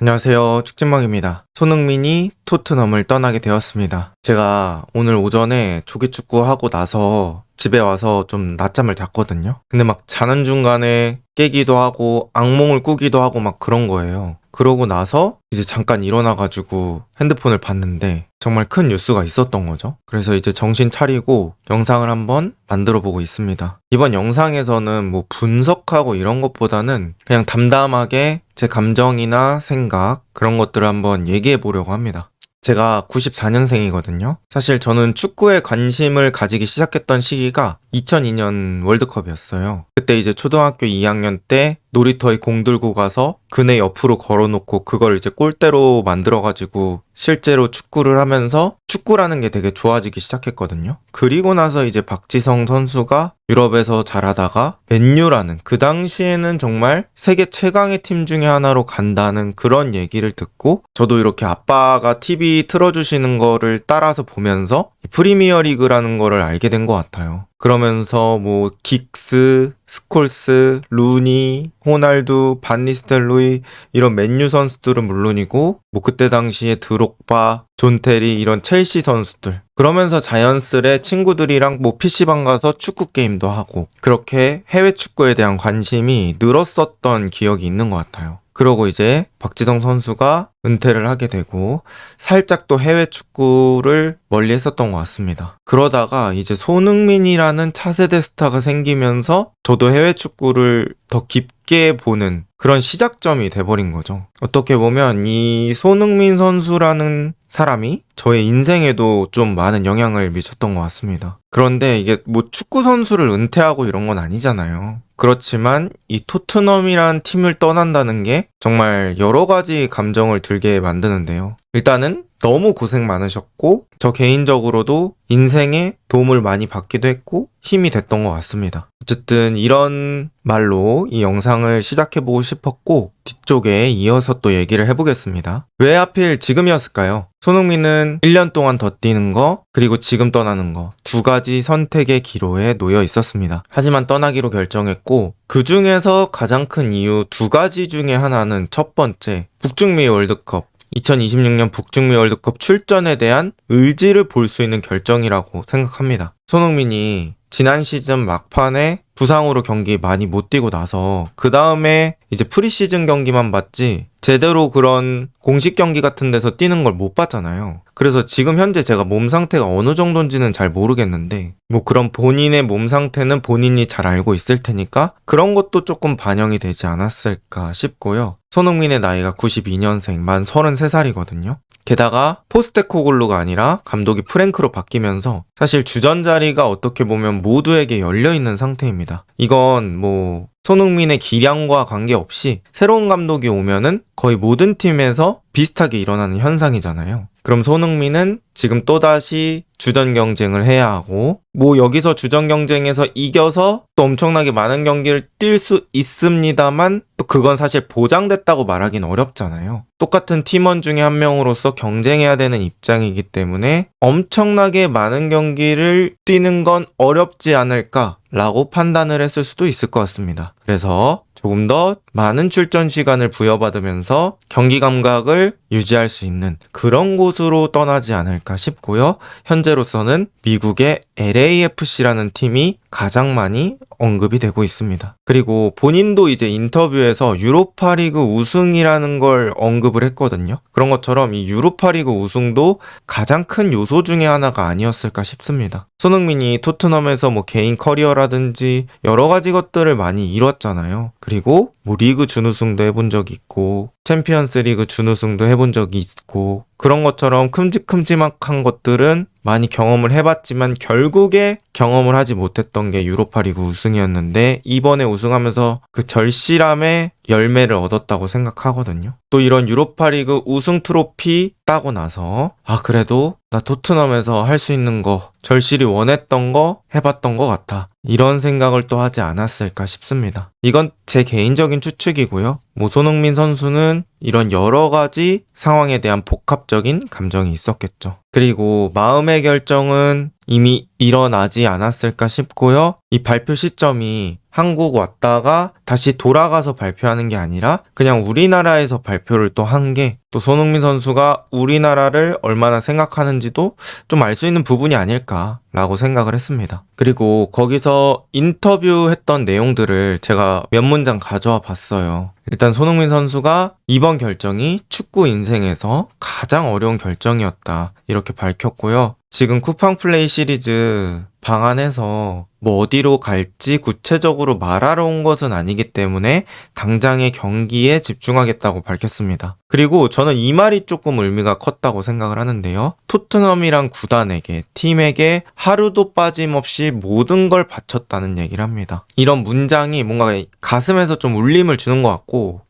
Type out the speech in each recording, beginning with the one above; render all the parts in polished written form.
안녕하세요. 축진망입니다. 손흥민이 토트넘을 떠나게 되었습니다. 제가 오늘 오전에 조기축구 하고 나서 집에 와서 좀 낮잠을 잤거든요. 근데 막 자는 중간에 깨기도 하고 악몽을 꾸기도 하고 막 그런 거예요. 그러고 나서 이제 잠깐 일어나가지고 핸드폰을 봤는데 정말 큰 뉴스가 있었던 거죠. 그래서 이제 정신 차리고 영상을 한번 만들어 보고 있습니다. 이번 영상에서는 뭐 분석하고 이런 것보다는 그냥 담담하게 제 감정이나 생각 그런 것들을 한번 얘기해 보려고 합니다. 제가 94년생이거든요. 사실 저는 축구에 관심을 가지기 시작했던 시기가 2002년 월드컵이었어요. 그때 이제 초등학교 2학년 때 놀이터에 공 들고 가서 그네 옆으로 걸어놓고 그걸 이제 골대로 만들어가지고 실제로 축구를 하면서 축구라는 게 되게 좋아지기 시작했거든요. 그리고 나서 이제 박지성 선수가 유럽에서 잘하다가 맨유라는 그 당시에는 정말 세계 최강의 팀 중에 하나로 간다는 그런 얘기를 듣고 저도 이렇게 아빠가 TV 틀어주시는 거를 따라서 보면서 프리미어 리그라는 거를 알게 된 것 같아요. 그러면서 뭐 긱스, 스콜스, 루니, 호날두, 반니스텔로이 이런 맨유 선수들은 물론이고 뭐 그때 당시에 드록바, 존 테리 이런 첼시 선수들 그러면서 자연스레 친구들이랑 뭐 PC방 가서 축구 게임도 하고 그렇게 해외 축구에 대한 관심이 늘었었던 기억이 있는 것 같아요. 그러고 이제 박지성 선수가 은퇴를 하게 되고 살짝 또 해외 축구를 멀리 했었던 것 같습니다. 그러다가 이제 손흥민이라는 차세대 스타가 생기면서 저도 해외 축구를 더 깊게 보는 그런 시작점이 돼버린 거죠. 어떻게 보면 이 손흥민 선수라는 사람이 저의 인생에도 좀 많은 영향을 미쳤던 것 같습니다. 그런데 이게 뭐 축구 선수를 은퇴하고 이런 건 아니잖아요. 그렇지만 이 토트넘이란 팀을 떠난다는 게 정말 여러 가지 감정을 들게 만드는데요. 일단은 너무 고생 많으셨고 저 개인적으로도 인생에 도움을 많이 받기도 했고 힘이 됐던 것 같습니다. 어쨌든 이런 말로 이 영상을 시작해보고 싶었고 뒤쪽에 이어서 또 얘기를 해보겠습니다. 왜 하필 지금이었을까요? 손흥민은 1년 동안 더 뛰는 거 그리고 지금 떠나는 거 두 가지 선택의 기로에 놓여 있었습니다. 하지만 떠나기로 결정했고 그 중에서 가장 큰 이유 두 가지 중에 하나는 첫 번째 북중미 월드컵 2026년 북중미 월드컵 출전에 대한 의지를 볼 수 있는 결정이라고 생각합니다. 손흥민이 지난 시즌 막판에 부상으로 경기 많이 못 뛰고 나서 그 다음에 이제 프리시즌 경기만 봤지 제대로 그런 공식 경기 같은 데서 뛰는 걸 못 봤잖아요. 그래서 지금 현재 제가 몸 상태가 어느 정도인지는 잘 모르겠는데 뭐 그런 본인의 몸 상태는 본인이 잘 알고 있을 테니까 그런 것도 조금 반영이 되지 않았을까 싶고요. 손흥민의 나이가 92년생 만 33살이거든요. 게다가 포스테코글루가 아니라 감독이 프랭크로 바뀌면서 사실 주전 자리가 어떻게 보면 모두에게 열려있는 상태입니다. 이건 뭐 손흥민의 기량과 관계없이 새로운 감독이 오면은 거의 모든 팀에서 비슷하게 일어나는 현상이잖아요. 그럼 손흥민은 지금 또다시 주전 경쟁을 해야 하고 뭐 여기서 주전 경쟁에서 이겨서 또 엄청나게 많은 경기를 뛸 수 있습니다만 또 그건 사실 보장됐다고 말하긴 어렵잖아요. 똑같은 팀원 중에 한 명으로서 경쟁해야 되는 입장이기 때문에 엄청나게 많은 경기를 뛰는 건 어렵지 않을까라고 판단을 했을 수도 있을 것 같습니다. 그래서 조금 더 많은 출전 시간을 부여받으면서 경기 감각을 유지할 수 있는 그런 곳으로 떠나지 않을까 싶고요. 현재로서는 미국의 LAFC라는 팀이 가장 많이 언급이 되고 있습니다. 그리고 본인도 이제 인터뷰에서 유로파리그 우승이라는 걸 언급을 했거든요. 그런 것처럼 이 유로파리그 우승도 가장 큰 요소 중에 하나가 아니었을까 싶습니다. 손흥민이 토트넘에서 뭐 개인 커리어라든지 여러 가지 것들을 많이 이뤘잖아요. 그리고 뭐 리그 준우승도 해본 적이 있고 챔피언스 리그 준우승도 해본 적이 있고 그런 것처럼 큼직큼직한 것들은 많이 경험을 해봤지만 결국에 경험을 하지 못했던 게 유로파리그 우승이었는데 이번에 우승하면서 그 절실함의 열매를 얻었다고 생각하거든요. 또 이런 유로파리그 우승 트로피 따고 나서 그래도 나 토트넘에서 할 수 있는 거 절실히 원했던 거 해봤던 것 같아. 이런 생각을 또 하지 않았을까 싶습니다. 이건 제 개인적인 추측이고요. 뭐 손흥민 선수는 이런 여러 가지 상황에 대한 복합적인 감정이 있었겠죠. 그리고 마음의 결정은 이미 일어나지 않았을까 싶고요. 이 발표 시점이 한국 왔다가 다시 돌아가서 발표하는 게 아니라 그냥 우리나라에서 발표를 또 한 게 또 손흥민 선수가 우리나라를 얼마나 생각하는지도 좀 알 수 있는 부분이 아닐까라고 생각을 했습니다. 그리고 거기서 인터뷰했던 내용들을 제가 몇 문장 가져와 봤어요. 일단 손흥민 선수가 이번 결정이 축구 인생에서 가장 어려운 결정이었다 이렇게 밝혔고요. 지금 쿠팡 플레이 시리즈 방안에서 뭐 어디로 갈지 구체적으로 말하러 온 것은 아니기 때문에 당장의 경기에 집중하겠다고 밝혔습니다. 그리고 저는 이 말이 조금 의미가 컸다고 생각을 하는데요. 토트넘이란 구단에게, 팀에게 하루도 빠짐없이 모든 걸 바쳤다는 얘기를 합니다. 이런 문장이 뭔가 가슴에서 좀 울림을 주는 것 같고,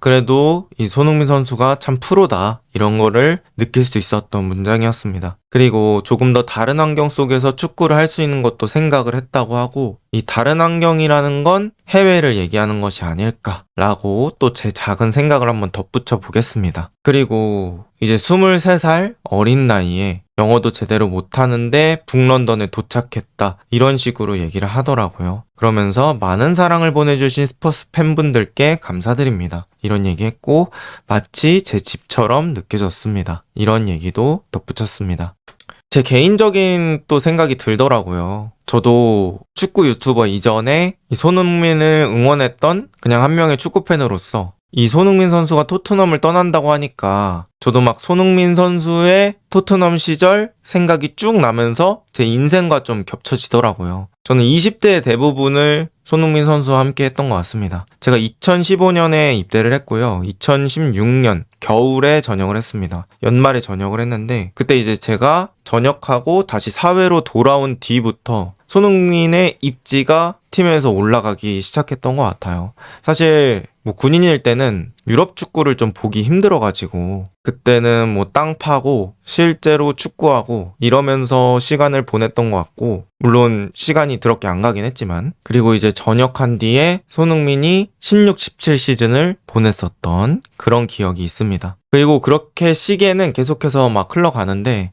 그래도 이 손흥민 선수가 참 프로다. 이런 거를 느낄 수 있었던 문장이었습니다. 그리고 조금 더 다른 환경 속에서 축구를 할 수 있는 것도 생각을 했다고 하고, 이 다른 환경이라는 건 해외를 얘기하는 것이 아닐까라고 또 제 작은 생각을 한번 덧붙여 보겠습니다. 그리고 이제 23살 어린 나이에 영어도 제대로 못하는데 북런던에 도착했다 이런 식으로 얘기를 하더라고요. 그러면서 많은 사랑을 보내주신 스퍼스 팬분들께 감사드립니다. 이런 얘기했고 마치 제 집처럼 느껴졌습니다. 이런 얘기도 덧붙였습니다. 제 개인적인 또 생각이 들더라고요. 저도 축구 유튜버 이전에 이 손흥민을 응원했던 그냥 한 명의 축구팬으로서 이 손흥민 선수가 토트넘을 떠난다고 하니까 저도 막 손흥민 선수의 토트넘 시절 생각이 쭉 나면서 제 인생과 좀 겹쳐지더라고요. 저는 20대의 대부분을 손흥민 선수와 함께 했던 것 같습니다. 제가 2015년에 입대를 했고요. 2016년 겨울에 전역을 했습니다. 연말에 전역을 했는데 그때 이제 제가 전역하고 다시 사회로 돌아온 뒤부터 손흥민의 입지가 팀에서 올라가기 시작했던 것 같아요. 사실 뭐 군인일 때는 유럽 축구를 좀 보기 힘들어가지고 그때는 뭐 땅 파고 실제로 축구하고 이러면서 시간을 보냈던 것 같고 물론 시간이 더럽게 안 가긴 했지만 그리고 이제 전역한 뒤에 손흥민이 16, 17 시즌을 보냈었던 그런 기억이 있습니다. 그리고 그렇게 시계는 계속해서 막 흘러가는데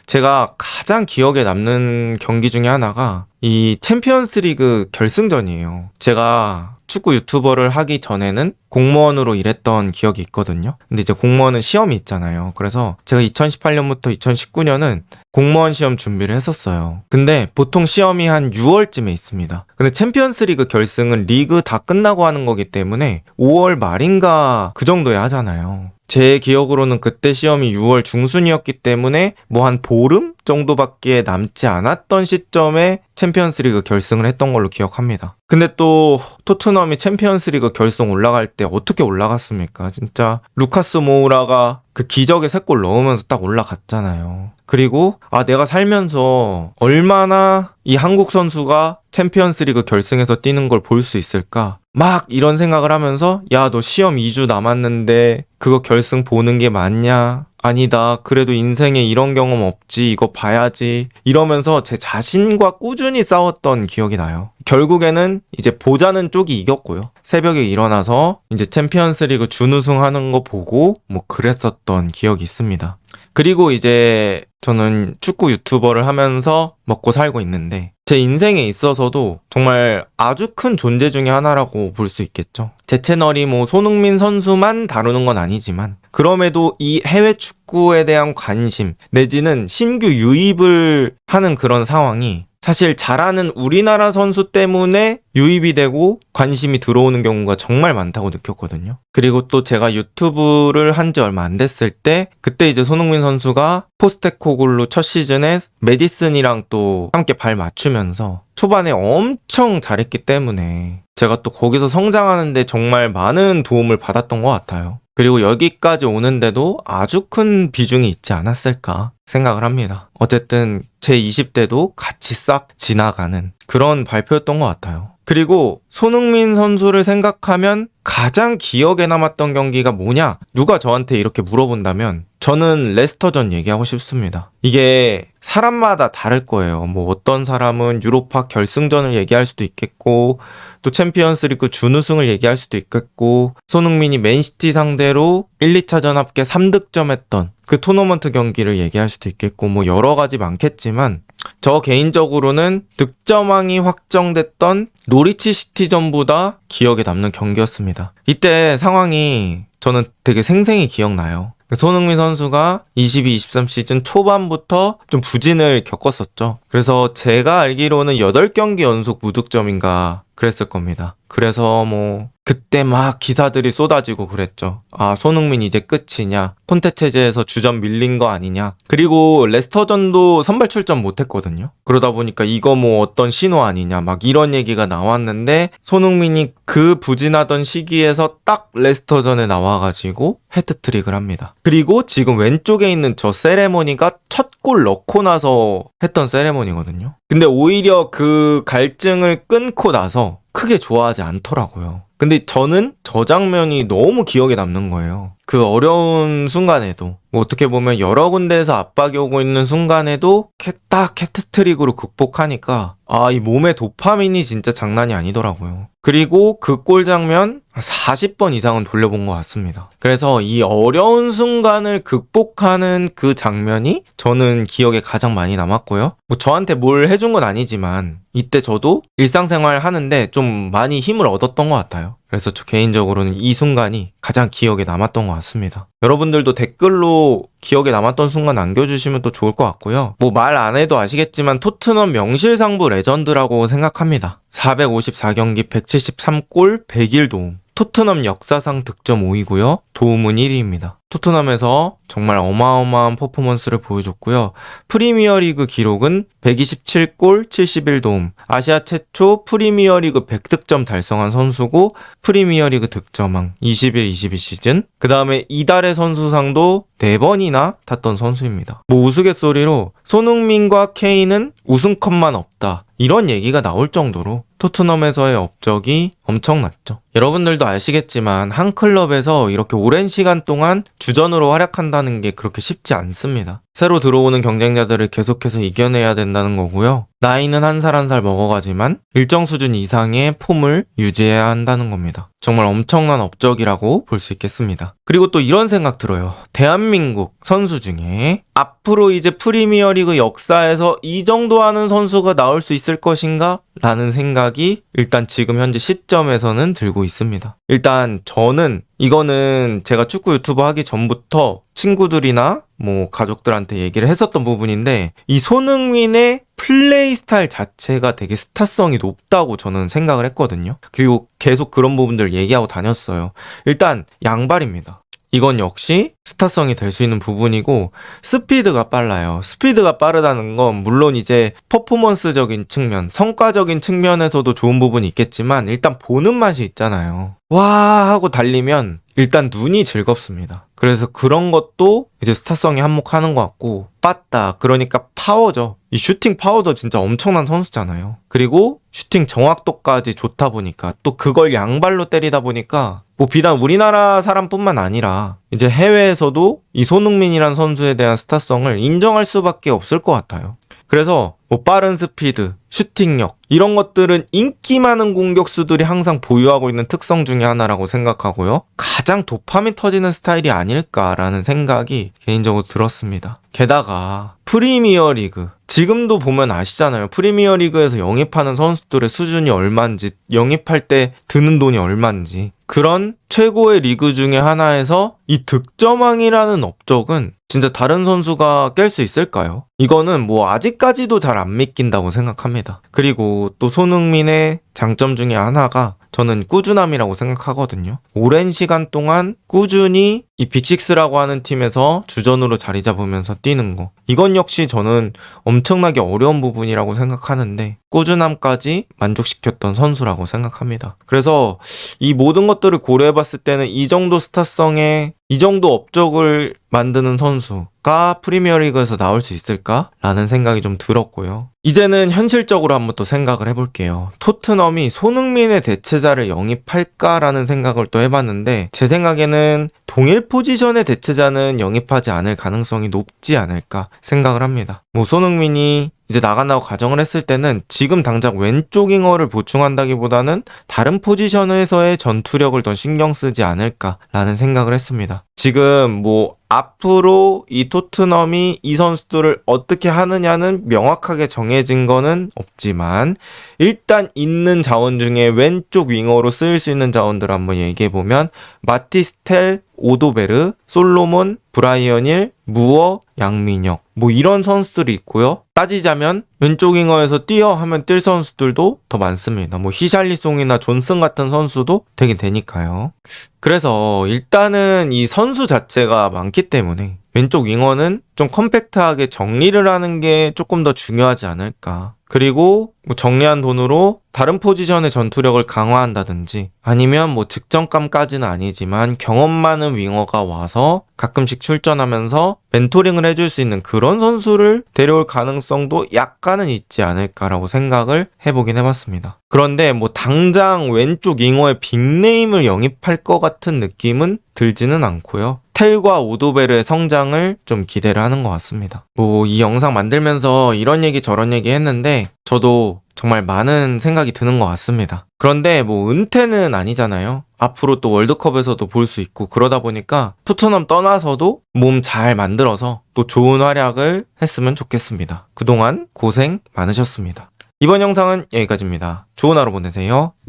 제가 가장 기억에 남는 경기 중에 하나가 이 챔피언스 리그 결승전이에요. 제가 축구 유튜버를 하기 전에는 공무원으로 일했던 기억이 있거든요. 근데 이제 공무원은 시험이 있잖아요. 그래서 제가 2018년부터 2019년은 공무원 시험 준비를 했었어요. 근데 보통 시험이 한 6월쯤에 있습니다. 근데 챔피언스 리그 결승은 리그 다 끝나고 하는 거기 때문에 5월 말인가 그 정도에 하잖아요. 제 기억으로는 그때 시험이 6월 중순이었기 때문에 뭐 한 보름 정도밖에 남지 않았던 시점에 챔피언스리그 결승을 했던 걸로 기억합니다. 근데 또 토트넘이 챔피언스리그 결승 올라갈 때 어떻게 올라갔습니까? 진짜 루카스 모우라가 그 기적의 3골 넣으면서 딱 올라갔잖아요. 그리고 내가 살면서 얼마나 이 한국 선수가 챔피언스리그 결승에서 뛰는 걸 볼 수 있을까? 막 이런 생각을 하면서 야, 너 시험 2주 남았는데 그거 결승 보는 게 맞냐? 아니다. 그래도 인생에 이런 경험 없지. 이거 봐야지. 이러면서 제 자신과 꾸준히 싸웠던 기억이 나요. 결국에는 이제 보자는 쪽이 이겼고요. 새벽에 일어나서 이제 챔피언스리그 준우승하는 거 보고 뭐 그랬었던 기억이 있습니다. 그리고 이제 저는 축구 유튜버를 하면서 먹고 살고 있는데 제 인생에 있어서도 정말 아주 큰 존재 중에 하나라고 볼 수 있겠죠. 제 채널이 뭐 손흥민 선수만 다루는 건 아니지만 그럼에도 이 해외 축구에 대한 관심 내지는 신규 유입을 하는 그런 상황이 사실 잘하는 우리나라 선수 때문에 유입이 되고 관심이 들어오는 경우가 정말 많다고 느꼈거든요. 그리고 또 제가 유튜브를 한 지 얼마 안 됐을 때 그때 이제 손흥민 선수가 포스테코글루 첫 시즌에 메디슨이랑 또 함께 발 맞추면서 초반에 엄청 잘했기 때문에 제가 또 거기서 성장하는데 정말 많은 도움을 받았던 것 같아요. 그리고 여기까지 오는데도 아주 큰 비중이 있지 않았을까 생각을 합니다. 어쨌든 제 20대도 같이 싹 지나가는 그런 발표였던 것 같아요. 그리고 손흥민 선수를 생각하면 가장 기억에 남았던 경기가 뭐냐? 누가 저한테 이렇게 물어본다면 저는 레스터전 얘기하고 싶습니다. 이게 사람마다 다를 거예요. 뭐 어떤 사람은 유로파 결승전을 얘기할 수도 있겠고, 또 챔피언스리그 준우승을 얘기할 수도 있겠고, 손흥민이 맨시티 상대로 1, 2차전 합계 3득점했던 그 토너먼트 경기를 얘기할 수도 있겠고, 뭐 여러 가지 많겠지만 저 개인적으로는 득점왕이 확정됐던 노리치 시티전보다 기억에 남는 경기였습니다. 이때 상황이 저는 되게 생생히 기억나요. 손흥민 선수가 22-23 시즌 초반부터 좀 부진을 겪었었죠. 그래서 제가 알기로는 8경기 연속 무득점인가 그랬을 겁니다. 그래서 뭐 그때 막 기사들이 쏟아지고 그랬죠. 아, 손흥민 이제 끝이냐, 콘테 체제에서 주전 밀린 거 아니냐. 그리고 레스터전도 선발 출전 못했거든요. 그러다 보니까 이거 뭐 어떤 신호 아니냐, 막 이런 얘기가 나왔는데, 손흥민이 그 부진하던 시기에서 딱 레스터전에 나와가지고 해트트릭을 합니다. 그리고 지금 왼쪽에 있는 저 세레머니가 첫 골 넣고 나서 했던 세레머니거든요. 근데 오히려 그 갈증을 끊고 나서 크게 좋아하지 않더라고요. 근데 저는 저 장면이 너무 기억에 남는 거예요. 그 어려운 순간에도, 뭐 어떻게 보면 여러 군데에서 압박이 오고 있는 순간에도 딱 해트트릭으로 극복하니까 이 몸의 도파민이 진짜 장난이 아니더라고요. 그리고 그 골 장면 40번 이상은 돌려본 것 같습니다. 그래서 이 어려운 순간을 극복하는 그 장면이 저는 기억에 가장 많이 남았고요. 뭐 저한테 뭘 해준 건 아니지만 이때 저도 일상생활 하는데 좀 많이 힘을 얻었던 것 같아요. 그래서 저 개인적으로는 이 순간이 가장 기억에 남았던 것 같습니다. 여러분들도 댓글로 기억에 남았던 순간 남겨주시면 또 좋을 것 같고요. 뭐 말 안 해도 아시겠지만 토트넘 명실상부 레전드라고 생각합니다. 454경기 173골 101도움. 토트넘 역사상 득점 5위고요. 도움은 1위입니다. 토트넘에서 정말 어마어마한 퍼포먼스를 보여줬고요. 프리미어리그 기록은 127골 71도움. 아시아 최초 프리미어리그 100득점 달성한 선수고, 프리미어리그 득점왕 21-22 시즌. 그 다음에 이달의 선수상도 4번이나 탔던 선수입니다. 뭐 우스갯소리로 손흥민과 케인은 우승컵만 없다, 이런 얘기가 나올 정도로 토트넘에서의 업적이 엄청났죠. 여러분들도 아시겠지만 한 클럽에서 이렇게 오랜 시간 동안 주전으로 활약한다는 게 그렇게 쉽지 않습니다. 새로 들어오는 경쟁자들을 계속해서 이겨내야 된다는 거고요. 나이는 한 살 한 살 먹어가지만 일정 수준 이상의 폼을 유지해야 한다는 겁니다. 정말 엄청난 업적이라고 볼 수 있겠습니다. 그리고 또 이런 생각 들어요. 대한민국 선수 중에 앞으로 이제 프리미어리그 역사에서 이 정도 하는 선수가 나올 수 있을 것인가? 라는 생각이 일단 지금 현재 시점에서는 들고 있습니다. 일단 저는 이거는 제가 축구 유튜버 하기 전부터 친구들이나 뭐 가족들한테 얘기를 했었던 부분인데, 이 손흥민의 플레이 스타일 자체가 되게 스타성이 높다고 저는 생각을 했거든요. 그리고 계속 그런 부분들 얘기하고 다녔어요. 일단 양발입니다. 이건 역시 스타성이 될 수 있는 부분이고, 스피드가 빨라요. 스피드가 빠르다는 건 물론 이제 퍼포먼스적인 측면, 성과적인 측면에서도 좋은 부분이 있겠지만 일단 보는 맛이 있잖아요. 와 하고 달리면 일단 눈이 즐겁습니다. 그래서 그런 것도 이제 스타성이 한몫하는 것 같고, 빠따, 그러니까 파워죠. 이 슈팅 파워도 진짜 엄청난 선수잖아요. 그리고 슈팅 정확도까지 좋다 보니까, 또 그걸 양발로 때리다 보니까 뭐 비단 우리나라 사람뿐만 아니라 이제 해외에서도 이 손흥민이란 선수에 대한 스타성을 인정할 수밖에 없을 것 같아요. 그래서 뭐 빠른 스피드, 슈팅력, 이런 것들은 인기 많은 공격수들이 항상 보유하고 있는 특성 중에 하나라고 생각하고요. 가장 도파민 터지는 스타일이 아닐까라는 생각이 개인적으로 들었습니다. 게다가 프리미어리그, 지금도 보면 아시잖아요. 프리미어리그에서 영입하는 선수들의 수준이 얼마인지, 영입할 때 드는 돈이 얼마인지. 그런 최고의 리그 중에 하나에서 이 득점왕이라는 업적은 진짜 다른 선수가 깰 수 있을까요? 이거는 뭐 아직까지도 잘 안 믿긴다고 생각합니다. 그리고 또 손흥민의 장점 중에 하나가 저는 꾸준함이라고 생각하거든요. 오랜 시간 동안 꾸준히 이 빅식스라고 하는 팀에서 주전으로 자리 잡으면서 뛰는 거. 이건 역시 저는 엄청나게 어려운 부분이라고 생각하는데 꾸준함까지 만족시켰던 선수라고 생각합니다. 그래서 이 모든 것들을 고려해봤을 때는 이 정도 스타성에 이 정도 업적을 만드는 선수가 프리미어리그에서 나올 수 있을까라는 생각이 좀 들었고요. 이제는 현실적으로 한번 또 생각을 해볼게요. 토트넘이 손흥민의 대체자를 영입할까라는 생각을 또 해봤는데 제 생각에는 동일 포지션의 대체자는 영입하지 않을 가능성이 높지 않을까 생각을 합니다. 뭐 손흥민이 이제 나간다고 가정을 했을 때는 지금 당장 왼쪽 윙어를 보충한다기보다는 다른 포지션에서의 전투력을 더 신경 쓰지 않을까라는 생각을 했습니다. 지금 뭐 앞으로 이 토트넘이 이 선수들을 어떻게 하느냐는 명확하게 정해진 거는 없지만 일단 있는 자원 중에 왼쪽 윙어로 쓰일 수 있는 자원들을 한번 얘기해보면 마티스텔, 오도베르, 솔로몬, 브라이언 힐, 무어, 양민혁 뭐 이런 선수들이 있고요. 따지자면 왼쪽 윙어에서 뛰어 하면 뛸 선수들도 더 많습니다. 뭐 히샬리송이나 존슨 같은 선수도 되긴 되니까요. 그래서 일단은 이 선수 자체가 많기 때문에 왼쪽 윙어는 좀 컴팩트하게 정리를 하는 게 조금 더 중요하지 않을까. 그리고 뭐 정리한 돈으로 다른 포지션의 전투력을 강화한다든지 아니면 뭐 득점감까지는 아니지만 경험 많은 윙어가 와서 가끔씩 출전하면서 멘토링을 해줄 수 있는 그런 선수를 데려올 가능성도 약간은 있지 않을까라고 생각을 해보긴 해봤습니다. 그런데 뭐 당장 왼쪽 윙어의 빅네임을 영입할 것 같은 느낌은 들지는 않고요. 텔과 오도베르의 성장을 좀 기대를 하는 것 같습니다. 뭐 이 영상 만들면서 이런 얘기 저런 얘기 했는데 저도 정말 많은 생각이 드는 것 같습니다. 그런데 뭐 은퇴는 아니잖아요. 앞으로 또 월드컵에서도 볼 수 있고 그러다 보니까 토트넘 떠나서도 몸 잘 만들어서 또 좋은 활약을 했으면 좋겠습니다. 그동안 고생 많으셨습니다. 이번 영상은 여기까지입니다. 좋은 하루 보내세요.